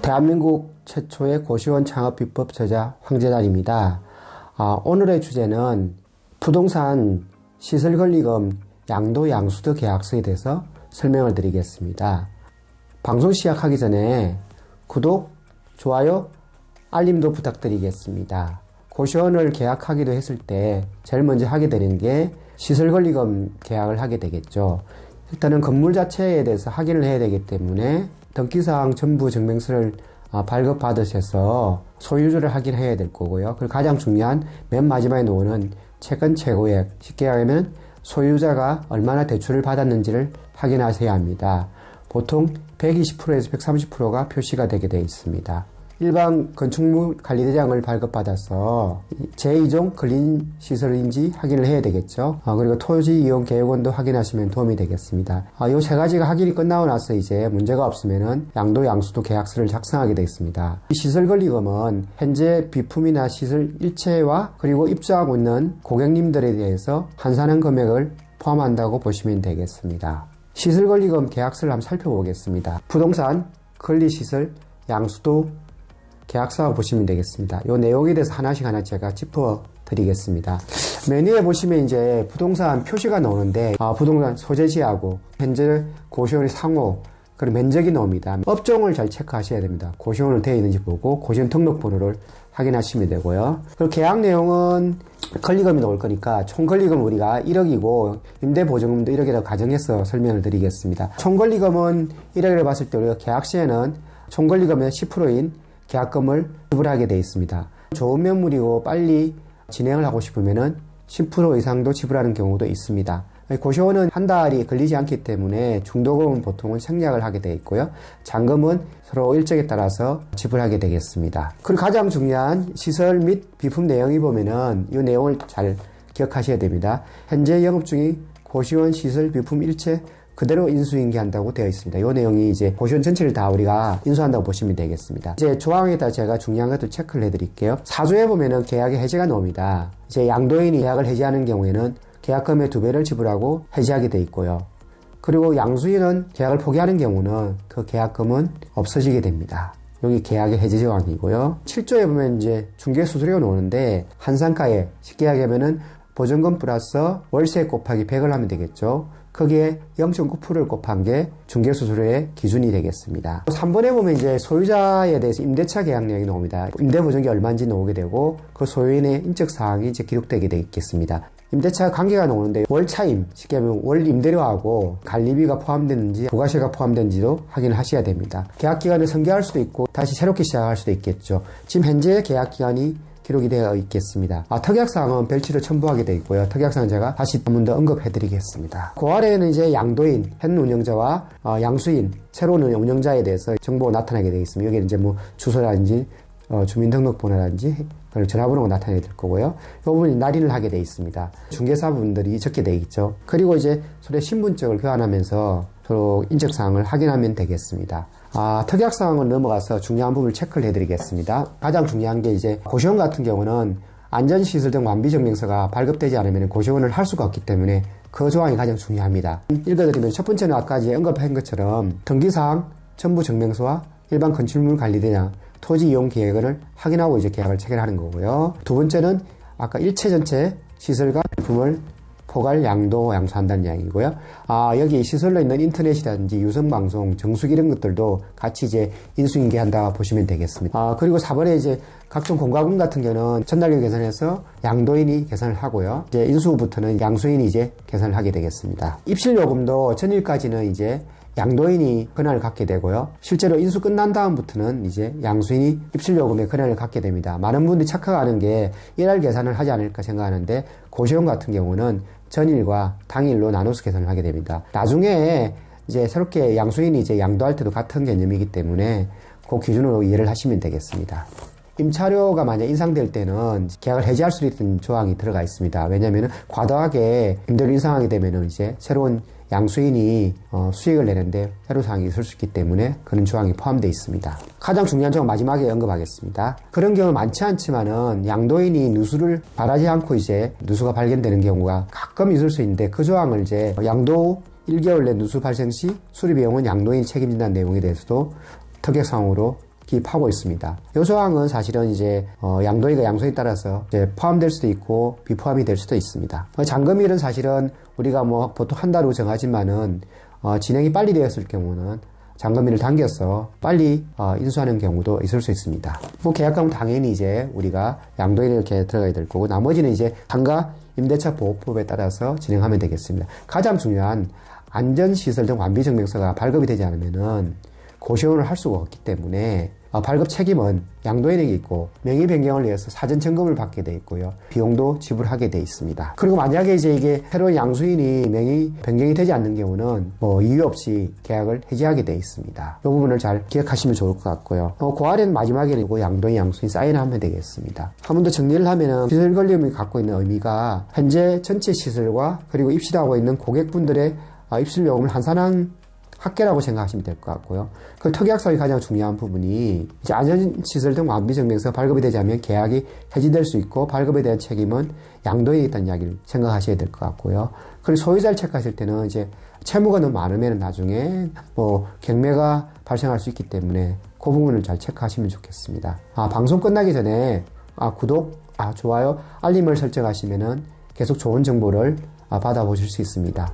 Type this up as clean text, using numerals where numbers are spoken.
대한민국 최초의 고시원 창업 비법 저자 황재단입니다. 오늘의 주제는 부동산 시설권리금 양도 양수도 계약서에 대해서 설명을 드리겠습니다. 방송 시작하기 전에 구독, 좋아요, 알림도 부탁드리겠습니다. 고시원을 계약하기도 했을 때 제일 먼저 하게 되는 게 시설권리금 계약을 하게 되겠죠. 일단은 건물 자체에 대해서 확인을 해야 되기 때문에 등기사항 전부 증명서를 발급받으셔서 소유주를 확인해야 될 거고요. 그리고 가장 중요한 맨 마지막에 나오는 채권 최고액, 쉽게 하면 소유자가 얼마나 대출을 받았는지를 확인하셔야 합니다. 보통 120%에서 130%가 표시가 되게 되어 있습니다. 일반 건축물 관리대장을 발급받아서 제2종 근린시설인지 확인을 해야 되겠죠. 그리고 토지이용계획원도 확인하시면 도움이 되겠습니다. 이 세 가지가 확인이 끝나고 나서 이제 문제가 없으면은 양도 양수도 계약서를 작성하게 되겠습니다. 이 시설권리금은 현재 비품이나 시설 일체와 그리고 입주하고 있는 고객님들에 대해서 환산한 금액을 포함한다고 보시면 되겠습니다. 시설권리금 계약서를 한번 살펴보겠습니다. 부동산, 권리시설, 양수도 계약서 보시면 되겠습니다. 이 내용에 대해서 하나씩 제가 짚어드리겠습니다. 메뉴에 보시면 이제 부동산 표시가 나오는데 부동산 소재지하고 현재 고시원의 상호 그리고 면적이 나옵니다. 업종을 잘 체크하셔야 됩니다. 고시원으로 되어 있는지 보고 고시원 등록번호를 확인하시면 되고요. 그리고 계약 내용은 권리금이 나올 거니까 총 권리금 우리가 1억이고 임대보증금도 1억이라고 가정해서 설명을 드리겠습니다. 총 권리금은 1억이라고 봤을 때 우리가 계약 시에는 총 권리금의 10%인 계약금을 지불하게 되어 있습니다. 좋은 매물이고 빨리 진행을 하고 싶으면은 10% 이상도 지불하는 경우도 있습니다. 고시원은 한 달이 걸리지 않기 때문에 중도금은 보통은 생략을 하게 되어 있고요. 잔금은 서로 일정에 따라서 지불하게 되겠습니다. 그리고 가장 중요한 시설 및 비품 내용이 보면은 이 내용을 잘 기억하셔야 됩니다. 현재 영업 중인 고시원 시설 비품 일체 그대로 인수인계한다고 되어 있습니다. 이 내용이 이제 고시원 전체를 다 우리가 인수한다고 보시면 되겠습니다. 이제 조항에다 제가 중요한 것들 체크를 해드릴게요. 사조에 보면은 계약의 해지가 나옵니다. 이제 양도인이 계약을 해지하는 경우에는 계약금의 2배를 지불하고 해지하게 되어 있고요. 그리고 양수인은 계약을 포기하는 경우는 그 계약금은 없어지게 됩니다. 여기 계약의 해지 조항이고요. 7조에 보면 이제 중개수수료가 나오는데 한상가에 쉽게 하면은 보증금 플러스 월세 곱하기 100을 하면 되겠죠. 거기에 0.9%를 곱한 게 중개수수료의 기준이 되겠습니다. 3번에 보면 이제 소유자에 대해서 임대차 계약 내용이 나옵니다. 임대보증이 얼마인지 나오게 되고 그 소유인의 인적사항이 이제 기록되게 되어 있겠습니다. 임대차 관계가 나오는데 월차임, 쉽게 하면 월 임대료하고 관리비가 포함되는지 부가세가 포함되는지도 확인을 하셔야 됩니다. 계약기간을 성기할 수도 있고 다시 새롭게 시작할 수도 있겠죠. 지금 현재 계약기간이 기록이 되어 있겠습니다. 특약사항은 별치를 첨부하게 되어 있고요. 특약사항은 제가 다시 한 번 더 언급해 드리겠습니다. 그 아래에는 이제 양도인, 현 운영자와 양수인, 새로운 운영자에 대해서 정보가 나타나게 되어 있습니다. 여기는 이제 뭐 주소라든지 주민등록번호라든지 전화번호가 나타나게 될 거고요. 이 부분이 날인을 하게 되어 있습니다. 중개사분들이 적게 되어 있죠. 그리고 이제 서로 신분증을 교환하면서 서로 인적사항을 확인하면 되겠습니다. 특약사항을 넘어가서 중요한 부분을 체크를 해드리겠습니다. 가장 중요한 게 이제 고시원 같은 경우는 안전시설 등 완비증명서가 발급되지 않으면 고시원을 할 수가 없기 때문에 그 조항이 가장 중요합니다. 읽어드리면 첫 번째는 아까 이제 언급한 것처럼 등기사항, 전부증명서와 일반 건축물 관리대장, 토지이용계획을 확인하고 이제 계약을 체결하는 거고요. 두 번째는 아까 일체 전체 시설과 제품을 포괄 양도 양수한다는 이야기고요. 여기 시설로 있는 인터넷이라든지 유선방송, 정수기 이런 것들도 같이 이제 인수인계한다 보시면 되겠습니다. 그리고 4번에 이제 각종 공과금 같은 경우는 전달료 계산해서 양도인이 계산을 하고요. 이제 인수 후부터는 양수인이 이제 계산을 하게 되겠습니다. 입실요금도 전일까지는 이제 양도인이 권한을 갖게 되고요. 실제로 인수 끝난 다음부터는 이제 양수인이 입실요금의 권한을 갖게 됩니다. 많은 분들이 착각하는 게 일할 계산을 하지 않을까 생각하는데 고시원 같은 경우는 전일과 당일로 나눠서 계산을 하게 됩니다. 나중에 이제 새롭게 양수인이 이제 양도할 때도 같은 개념이기 때문에 그 기준으로 이해를 하시면 되겠습니다. 임차료가 만약 인상될 때는 계약을 해지할 수 있는 조항이 들어가 있습니다. 왜냐하면 과도하게 임대료 인상하게 되면은 이제 새로운 양수인이 수익을 내는데 새로운 상황이 있을 수 있기 때문에 그런 조항이 포함되어 있습니다. 가장 중요한 조항 마지막에 언급하겠습니다. 그런 경우 많지 않지만은 양도인이 누수를 바라지 않고 이제 누수가 발견되는 경우가 가끔 있을 수 있는데 그 조항을 이제 양도 1개월 내 누수 발생 시 수리 비용은 양도인이 책임진다는 내용에 대해서도 특약사항으로 기입하고 있습니다. 이 조항은 사실은 이제 양도인과 양수인에 따라서 이제 포함될 수도 있고 비포함이 될 수도 있습니다. 잔금일은 사실은 우리가 뭐 보통 한 달 후 정하지만은 진행이 빨리 되었을 경우는 잔금일을 당겨서 빨리 인수하는 경우도 있을 수 있습니다. 뭐 계약하면 당연히 이제 우리가 양도인을 이렇게 들어가야 될 거고 나머지는 이제 상가 임대차 보호법에 따라서 진행하면 되겠습니다. 가장 중요한 안전시설 등 완비증명서가 발급이 되지 않으면은 고시원을 할 수가 없기 때문에 발급 책임은 양도인에게 있고 명의 변경을 위해서 사전 점검을 받게 돼 있고요. 비용도 지불하게 돼 있습니다. 그리고 만약에 이제 이게 새로운 양수인이 명의 변경이 되지 않는 경우는 뭐 이유 없이 계약을 해지하게 돼 있습니다. 이 부분을 잘 기억하시면 좋을 것 같고요. 그 아래는 마지막에는 양도인, 양수인 사인을 하면 되겠습니다. 한 번 더 정리를 하면은 시설 권리금이 갖고 있는 의미가 현재 전체 시설과 그리고 입실하고 있는 고객분들의 입실 요금을 한산한 합계라고 생각하시면 될 것 같고요. 그 특약사의 가장 중요한 부분이 이제 안전시설 등 완비증명서 발급이 되지 않으면 계약이 해지될 수 있고 발급에 대한 책임은 양도인에 있다는 이야기를 생각하셔야 될 것 같고요. 그리고 소유자를 체크하실 때는 이제 채무가 너무 많으면 나중에 뭐 경매가 발생할 수 있기 때문에 그 부분을 잘 체크하시면 좋겠습니다. 방송 끝나기 전에 구독, 좋아요, 알림을 설정하시면은 계속 좋은 정보를 받아보실 수 있습니다.